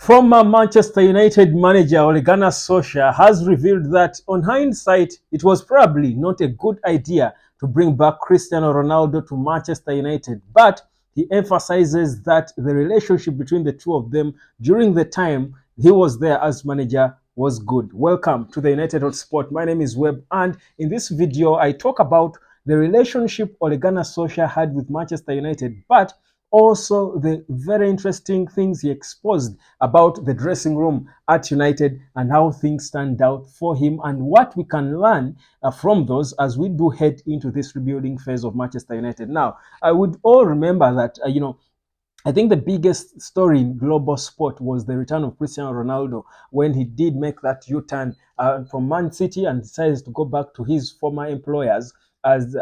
Former Manchester United manager Ole Gunnar Solskjaer has revealed that, on hindsight, it was probably not a good idea to bring back Cristiano Ronaldo to Manchester United, but he emphasizes that the relationship between the two of them during the time he was there as manager was good. Welcome to the United Hot Sport. My name is Webb, and in this video, I talk about the relationship Ole Gunnar Solskjaer had with Manchester United, but also the very interesting things he exposed about the dressing room at United and how things turned out for him and what we can learn from those as we do head into this rebuilding phase of Manchester United. Now, I would all remember that, I think the biggest story in global sport was the return of Cristiano Ronaldo when he did make that U-turn from Man City and decided to go back to his former employers as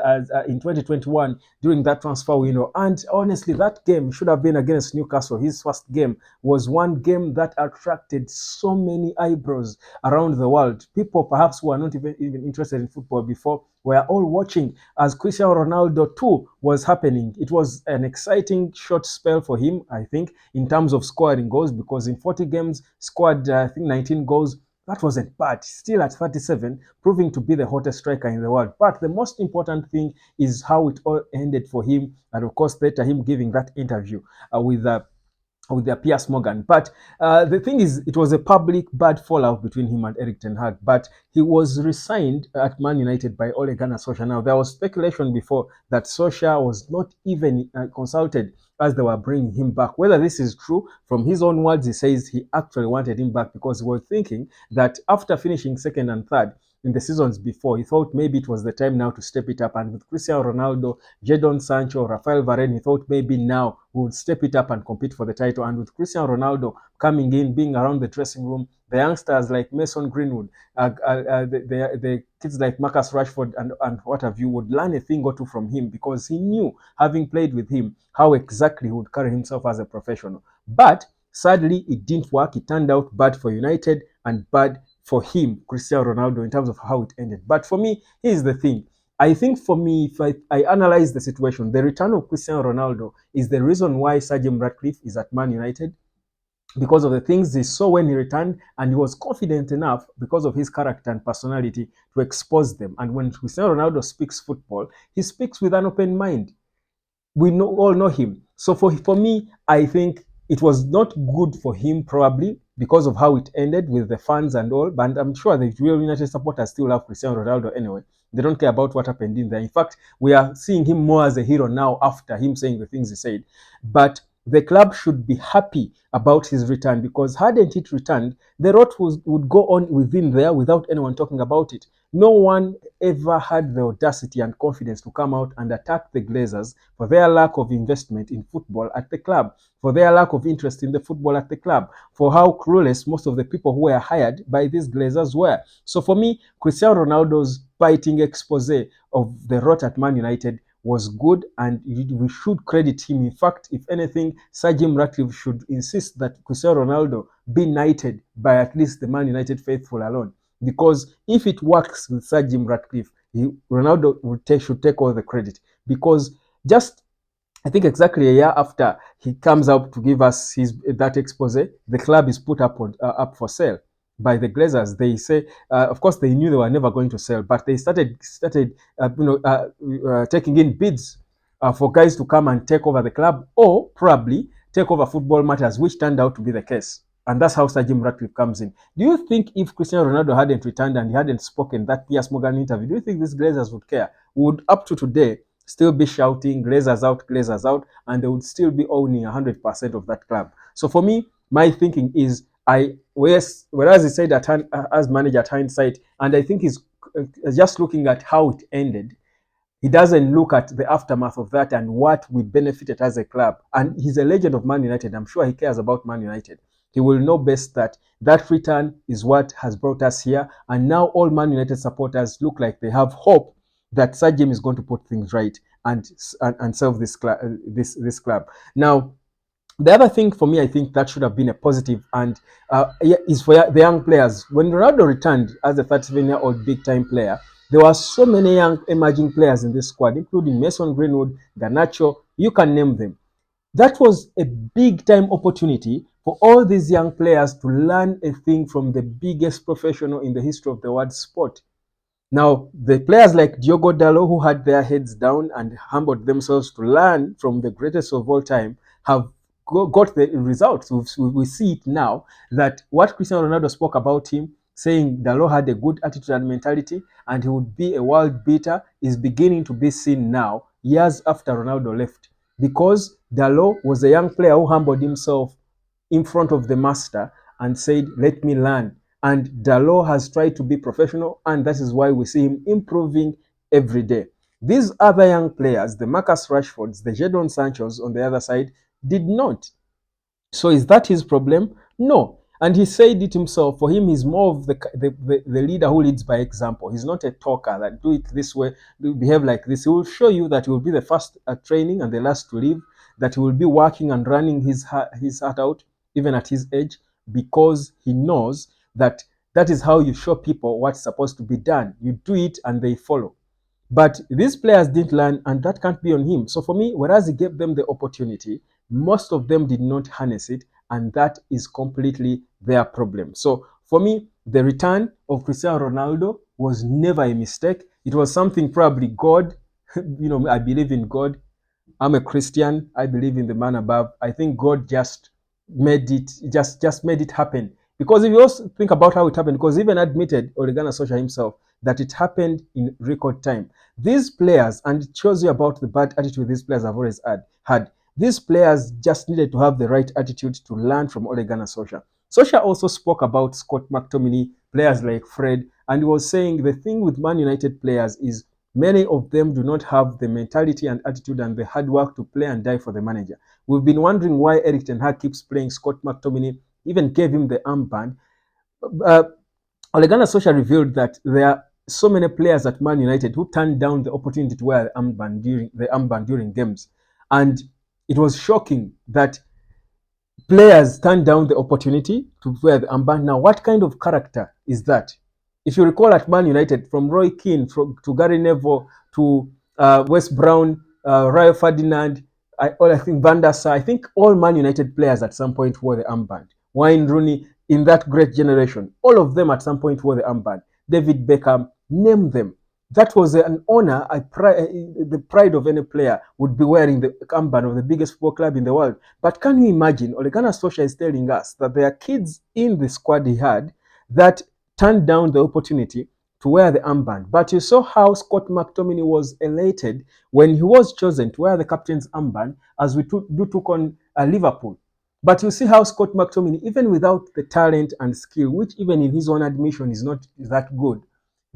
in 2021 during that transfer window. And honestly, that game should have been against Newcastle. His first game was one game that attracted so many eyebrows around the world. People perhaps who are not even interested in football before were all watching as Cristiano Ronaldo too was happening. It was an exciting short spell for him, I think, in terms of scoring goals, because in 40 games scored, I think, 19 goals. That wasn't bad. Still at 37, proving to be the hottest striker in the world. But the most important thing is how it all ended for him, and of course later him giving that interview with Piers Morgan. But the thing is, it was a public bad fallout between him and Erik ten Hag. But he was re-signed at Man United by Ole Gunnar Solskjaer. Now, there was speculation before that Solskjaer was not even consulted as they were bringing him back. Whether this is true, from his own words, he says he actually wanted him back because he was thinking that after finishing second and third in the seasons before, he thought maybe it was the time now to step it up. And with Cristiano Ronaldo, Jadon Sancho, Rafael Varane, he thought maybe now we would step it up and compete for the title. And with Cristiano Ronaldo coming in, being around the dressing room, the youngsters like Mason Greenwood, the kids like Marcus Rashford and what have you would learn a thing or two from him, because he knew, having played with him, how exactly he would carry himself as a professional. But sadly, it didn't work. It turned out bad for United and bad for him, Cristiano Ronaldo, in terms of how it ended. But for me, here's the thing. I think for me, if I analyze the situation, the return of Cristiano Ronaldo is the reason why Sir Jim Ratcliffe is at Man United, because of the things he saw when he returned, and he was confident enough because of his character and personality to expose them. And when Cristiano Ronaldo speaks football, he speaks with an open mind. We all know him. So for me, I think it was not good for him, probably because of how it ended with the fans and all. But I'm sure the real United supporters still love Cristiano Ronaldo anyway. They don't care about what happened in there. In fact, we are seeing him more as a hero now after him saying the things he said. But the club should be happy about his return, because hadn't it returned, the rot would go on within there without anyone talking about it. No one ever had the audacity and confidence to come out and attack the Glazers for their lack of investment in football at the club, for their lack of interest in the football at the club, for how clueless most of the people who were hired by these Glazers were. So for me, Cristiano Ronaldo's biting expose of the rot at Man United was good, and we should credit him. In fact, if anything, Sir Jim Ratcliffe should insist that Cristiano Ronaldo be knighted by at least the Man United faithful alone. Because if it works with Sir Jim Ratcliffe, Ronaldo should take all the credit. Because just, I think, exactly a year after he comes out to give us that expose, the club is put up for sale by the Glazers. They say, of course, they knew they were never going to sell, but they started taking in bids for guys to come and take over the club, or probably take over Football Matters, which turned out to be the case. And that's how Sir Jim Ratcliffe comes in. Do you think if Cristiano Ronaldo hadn't returned and he hadn't spoken that Piers Morgan interview, do you think these Glazers would care? Would, up to today, still be shouting Glazers out, and they would still be owning 100% of that club? So for me, my thinking is, whereas he said as manager at hindsight, and I think he's just looking at how it ended. He doesn't look at the aftermath of that and what we benefited as a club. And he's a legend of Man United. I'm sure he cares about Man United. He will know best that that return is what has brought us here. And now all Man United supporters look like they have hope that Sir Jim is going to put things right and serve this club. Now, the other thing for me, I think that should have been a positive, and is for the young players. When Ronaldo returned as a 37-year-old big-time player, there were so many young emerging players in this squad, including Mason Greenwood, Garnacho, you can name them. That was a big time opportunity for all these young players to learn a thing from the biggest professional in the history of the world sport. Now, the players like Diogo Dalot, who had their heads down and humbled themselves to learn from the greatest of all time, have got the results. We see it now that what Cristiano Ronaldo spoke about him, saying Dalot had a good attitude and mentality and he would be a world beater, is beginning to be seen now, years after Ronaldo left. Because Dalot was a young player who humbled himself in front of the master and said, let me learn. And Dalot has tried to be professional, and that is why we see him improving every day. These other young players, the Marcus Rashfords, the Jadon Sanchos on the other side, did not. So is that his problem? No. And he said it himself. For him, he's more of the leader who leads by example. He's not a talker that do it this way, do behave like this. He will show you that he will be the first at training and the last to leave, that he will be working and running his heart out, even at his age, because he knows that that is how you show people what's supposed to be done. You do it and they follow. But these players didn't learn, and that can't be on him. So for me, whereas he gave them the opportunity, most of them did not harness it, and that is completely their problem. So for me, the return of Cristiano Ronaldo was never a mistake. It was something probably God, I believe in God. I'm a Christian. I believe in the man above. I think God just made it, just made it happen. Because if you also think about how it happened, because even admitted Ole Gunnar Solskjaer himself that it happened in record time. These players, and it shows you about the bad attitude these players have always had. These players just needed to have the right attitude to learn from Ole Gunnar Solskjaer. Solskjaer also spoke about Scott McTominay, players like Fred, and he was saying the thing with Man United players is many of them do not have the mentality and attitude and the hard work to play and die for the manager. We've been wondering why Erik ten Hag keeps playing Scott McTominay, even gave him the armband. Ole Gunnar Solskjaer revealed that there are so many players at Man United who turned down the opportunity to wear the armband during games. And it was shocking that players turned down the opportunity to wear the armband. Now, what kind of character is that? If you recall at Man United, from Roy Keane to Gary Neville to West Brown, Rio Ferdinand, I think Van der Sar, I think all Man United players at some point wore the armband. Wayne Rooney, in that great generation, all of them at some point wore the armband. David Beckham, name them. That was an honor, the pride of any player would be wearing the armband of the biggest football club in the world. But can you imagine, Ole Gunnar Solskjaer is telling us that there are kids in the squad he had that turned down the opportunity to wear the armband. But you saw how Scott McTominay was elated when he was chosen to wear the captain's armband as we took on Liverpool. But you see how Scott McTominay, even without the talent and skill, which even in his own admission is not that good,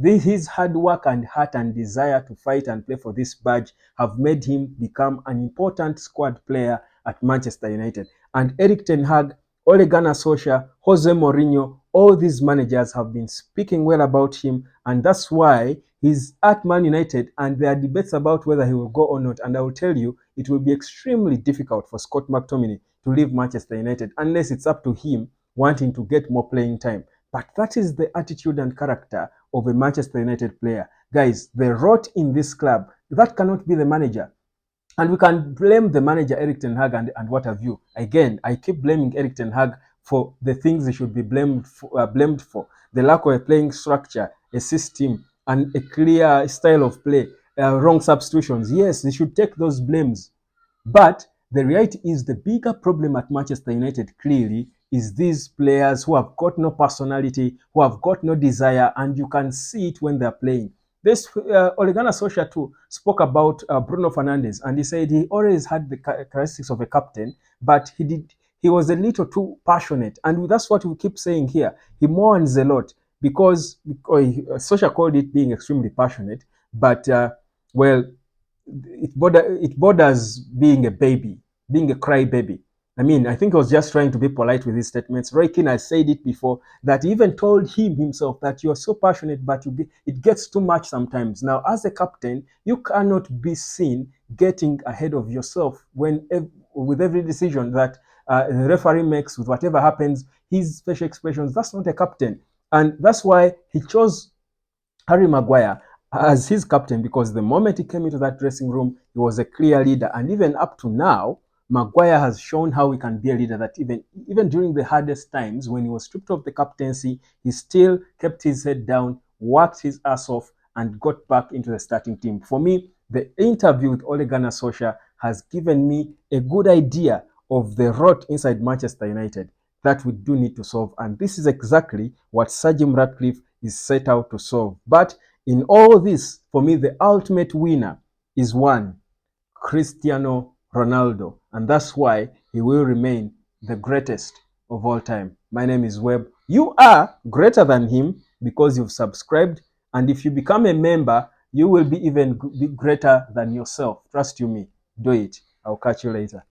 his hard work and heart and desire to fight and play for this badge have made him become an important squad player at Manchester United. And Erik ten Hag, Ole Gunnar Solskjaer, Jose Mourinho, all these managers have been speaking well about him, and that's why he's at Man United, and there are debates about whether he will go or not. And I will tell you, it will be extremely difficult for Scott McTominay to leave Manchester United unless it's up to him wanting to get more playing time. But that is the attitude and character of a Manchester United player. Guys, the rot in this club, that cannot be the manager. And we can blame the manager, Erik ten Hag, and what have you. Again, I keep blaming Erik ten Hag for the things he should be blamed for. The lack of a playing structure, a system, and a clear style of play, wrong substitutions. Yes, they should take those blames. But the reality is the bigger problem at Manchester United clearly is these players who have got no personality, who have got no desire, and you can see it when they're playing. This Ole Gunnar Solskjaer too spoke about Bruno Fernandes, and he said he always had the characteristics of a captain, but he was a little too passionate, and that's what we keep saying here. He mourns a lot because Solskjaer called it being extremely passionate, but well, it borders being a baby, being a crybaby. I mean, I think he was just trying to be polite with his statements. Roy Keane has said it before, that he even told him himself that you are so passionate, but it gets too much sometimes. Now, as a captain, you cannot be seen getting ahead of yourself with every decision that the referee makes, with whatever happens, his facial expressions. That's not a captain. And that's why he chose Harry Maguire as his captain, because the moment he came into that dressing room, he was a clear leader. And even up to now, Maguire has shown how he can be a leader, that even during the hardest times, when he was stripped of the captaincy, he still kept his head down, worked his ass off, and got back into the starting team. For me, the interview with Ole Gunnar Solskjaer has given me a good idea of the rot inside Manchester United that we do need to solve. And this is exactly what Sir Jim Ratcliffe is set out to solve. But in all this, for me, the ultimate winner is one, Cristiano Ronaldo. And that's why he will remain the greatest of all time. My name is Webb. You are greater than him because you've subscribed. And if you become a member, you will be even greater than yourself. Trust you me. Do it. I'll catch you later.